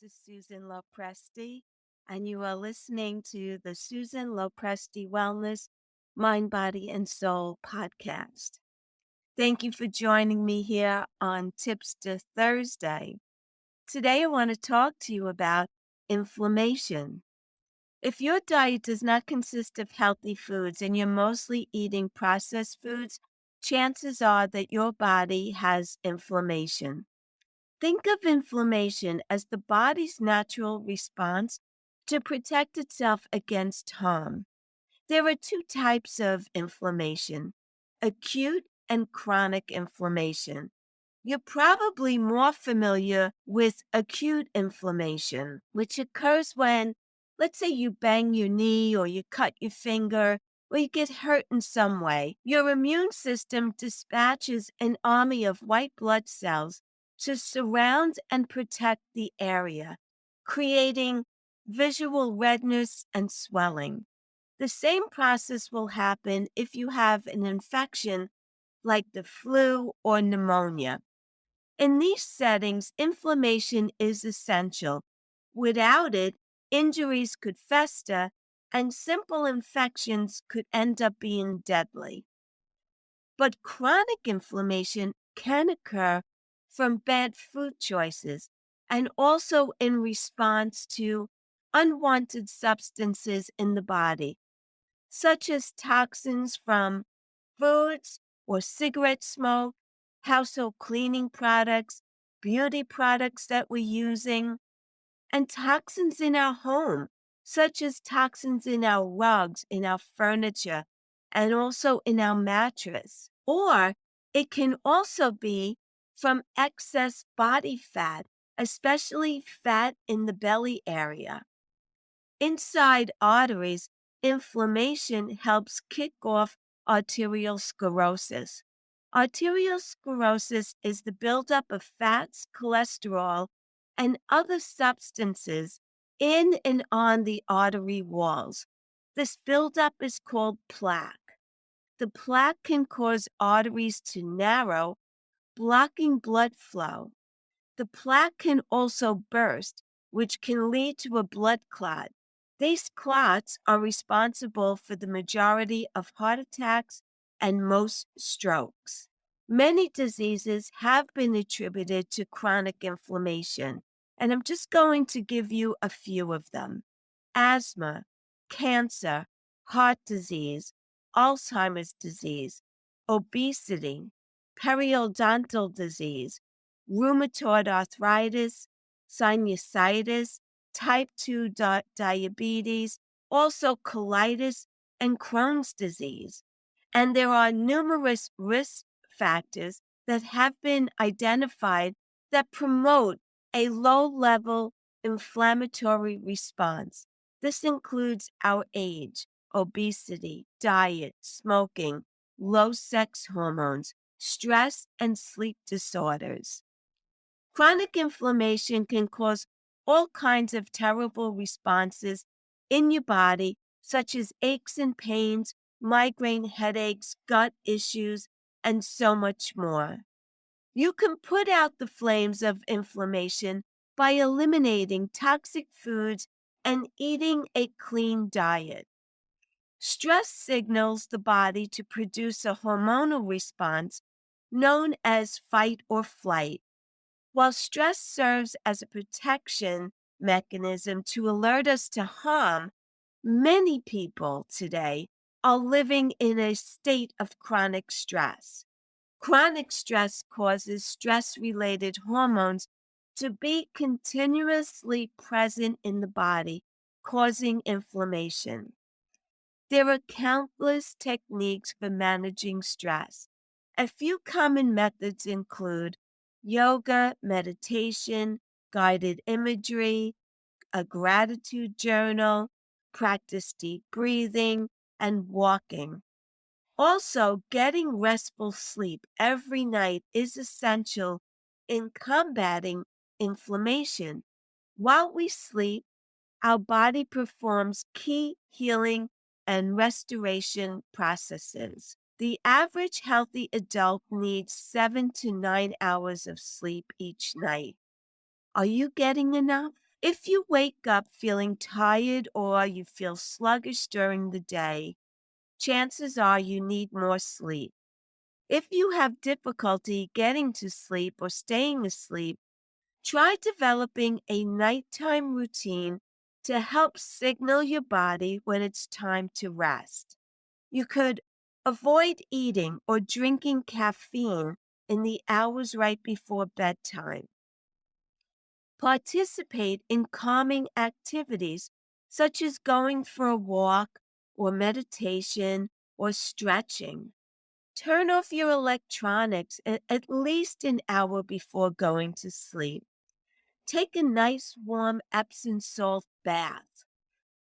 is Susan Lopresti, and you are listening to the Susan Lopresti Wellness Mind, Body, and Soul podcast. Thank you for joining me here on Tipster Thursday. Today, I want to talk to you about inflammation. If your diet does not consist of healthy foods and you're mostly eating processed foods, chances are that your body has inflammation. Think of inflammation as the body's natural response to protect itself against harm. There are two types of inflammation: acute and chronic inflammation. You're probably more familiar with acute inflammation, which occurs when, let's say, you bang your knee or you cut your finger or you get hurt in some way. Your immune system dispatches an army of white blood cells to surround and protect the area, creating visual redness and swelling. The same process will happen if you have an infection like the flu or pneumonia. In these settings, inflammation is essential. Without it, injuries could fester and simple infections could end up being deadly. But chronic inflammation can occur from bad food choices and also in response to unwanted substances in the body, such as toxins from foods or cigarette smoke, household cleaning products, beauty products that we're using, and toxins in our home, such as toxins in our rugs, in our furniture, and also in our mattress. Or it can also be from excess body fat, especially fat in the belly area. Inside arteries, inflammation helps kick off arterial sclerosis. Arterial sclerosis is the buildup of fats, cholesterol, and other substances in and on the artery walls. This buildup is called plaque. The plaque can cause arteries to narrow, blocking blood flow. The plaque can also burst, which can lead to a blood clot. These clots are responsible for the majority of heart attacks and most strokes. Many diseases have been attributed to chronic inflammation, and I'm just going to give you a few of them: asthma, cancer, heart disease, Alzheimer's disease, obesity, periodontal disease, rheumatoid arthritis, sinusitis, type 2 diabetes, also colitis, and Crohn's disease. And there are numerous risk factors that have been identified that promote a low level inflammatory response. This includes our age, obesity, diet, smoking, low sex hormones, stress, and sleep disorders. Chronic inflammation can cause all kinds of terrible responses in your body, such as aches and pains, migraine headaches, gut issues, and so much more. You can put out the flames of inflammation by eliminating toxic foods and eating a clean diet. Stress signals the body to produce a hormonal response known as fight or flight. While stress serves as a protection mechanism to alert us to harm, many people today are living in a state of chronic stress. Chronic stress causes stress-related hormones to be continuously present in the body, causing inflammation. There are countless techniques for managing stress. A few common methods include yoga, meditation, guided imagery, a gratitude journal, practice deep breathing, and walking. Also, getting restful sleep every night is essential in combating inflammation. While we sleep, our body performs key healing and restoration processes. The average healthy adult needs 7 to 9 hours of sleep each night. Are you getting enough? If you wake up feeling tired or you feel sluggish during the day, chances are you need more sleep. If you have difficulty getting to sleep or staying asleep, try developing a nighttime routine to help signal your body when it's time to rest. You could avoid eating or drinking caffeine in the hours right before bedtime. Participate in calming activities such as going for a walk or meditation or stretching. Turn off your electronics at least an hour before going to sleep. Take a nice warm Epsom salt bath.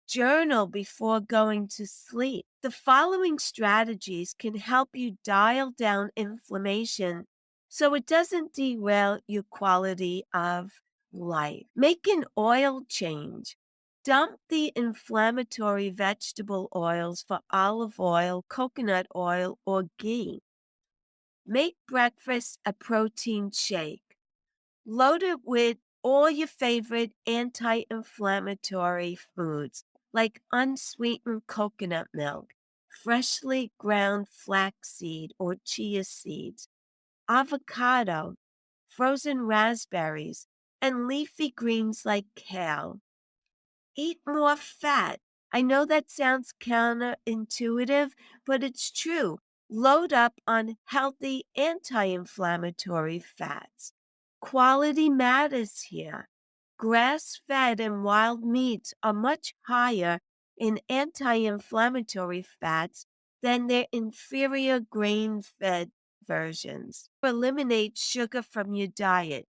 Journal before going to sleep. The following strategies can help you dial down inflammation so it doesn't derail your quality of life. Make an oil change. Dump the inflammatory vegetable oils for olive oil, coconut oil, or ghee. Make breakfast a protein shake. Load it with all your favorite anti inflammatory foods like unsweetened coconut milk, freshly ground flaxseed or chia seeds, avocado, frozen raspberries, and leafy greens like kale. Eat more fat. I know that sounds counterintuitive, but it's true. Load up on healthy anti inflammatory fats. Quality matters here. Grass fed and wild meats are much higher in anti inflammatory fats than their inferior grain fed versions. Eliminate sugar from your diet.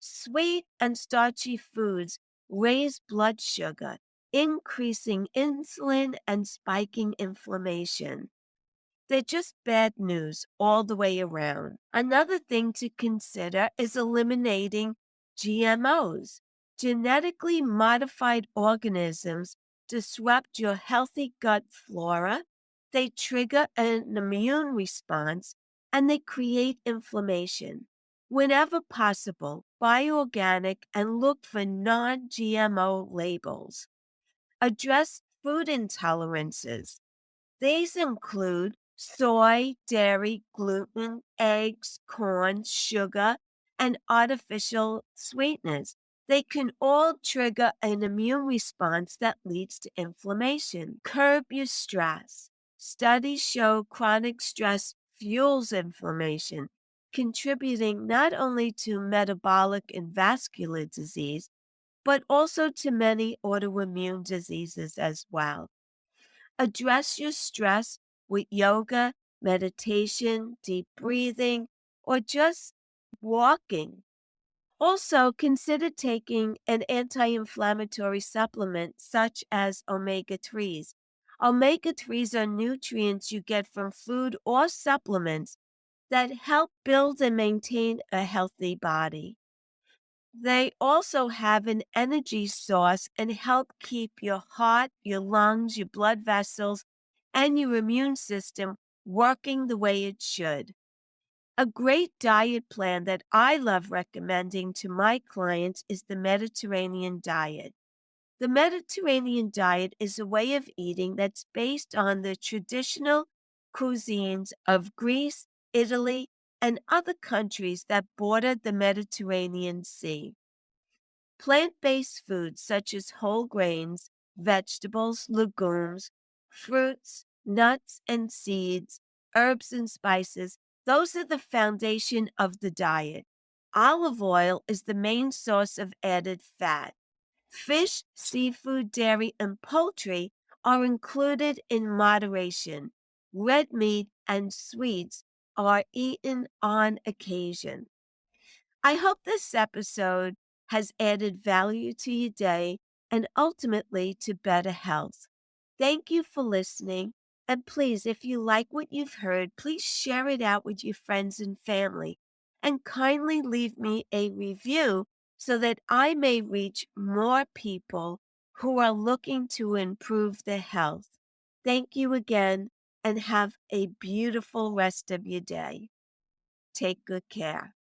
Sweet and starchy foods raise blood sugar, increasing insulin and spiking inflammation. They're just bad news all the way around. Another thing to consider is eliminating GMOs. Genetically modified organisms disrupt your healthy gut flora, they trigger an immune response, and they create inflammation. Whenever possible, buy organic and look for non GMO labels. Address food intolerances. These include soy, dairy, gluten, eggs, corn, sugar, and artificial sweeteners. They can all trigger an immune response that leads to inflammation. Curb your stress. Studies show chronic stress fuels inflammation, contributing not only to metabolic and vascular disease, but also to many autoimmune diseases as well. Address your stress with yoga, meditation, deep breathing, or just walking. Also, consider taking an anti inflammatory supplement such as omega 3s. Omega 3s are nutrients you get from food or supplements that help build and maintain a healthy body. They also have an energy source and help keep your heart, your lungs, your blood vessels, and your immune system working the way it should. A great diet plan that I love recommending to my clients is the Mediterranean diet. The Mediterranean diet is a way of eating that's based on the traditional cuisines of Greece, Italy, and other countries that border the Mediterranean Sea. Plant-based foods such as whole grains, vegetables, legumes, fruits, nuts and seeds, herbs and spices, those are the foundation of the diet. Olive oil is the main source of added fat. Fish, seafood, dairy, and poultry are included in moderation. Red meat and sweets are eaten on occasion. I hope this episode has added value to your day and ultimately to better health. Thank you for listening. And please, if you like what you've heard, please share it out with your friends and family. And kindly leave me a review so that I may reach more people who are looking to improve their health. Thank you again and have a beautiful rest of your day. Take good care.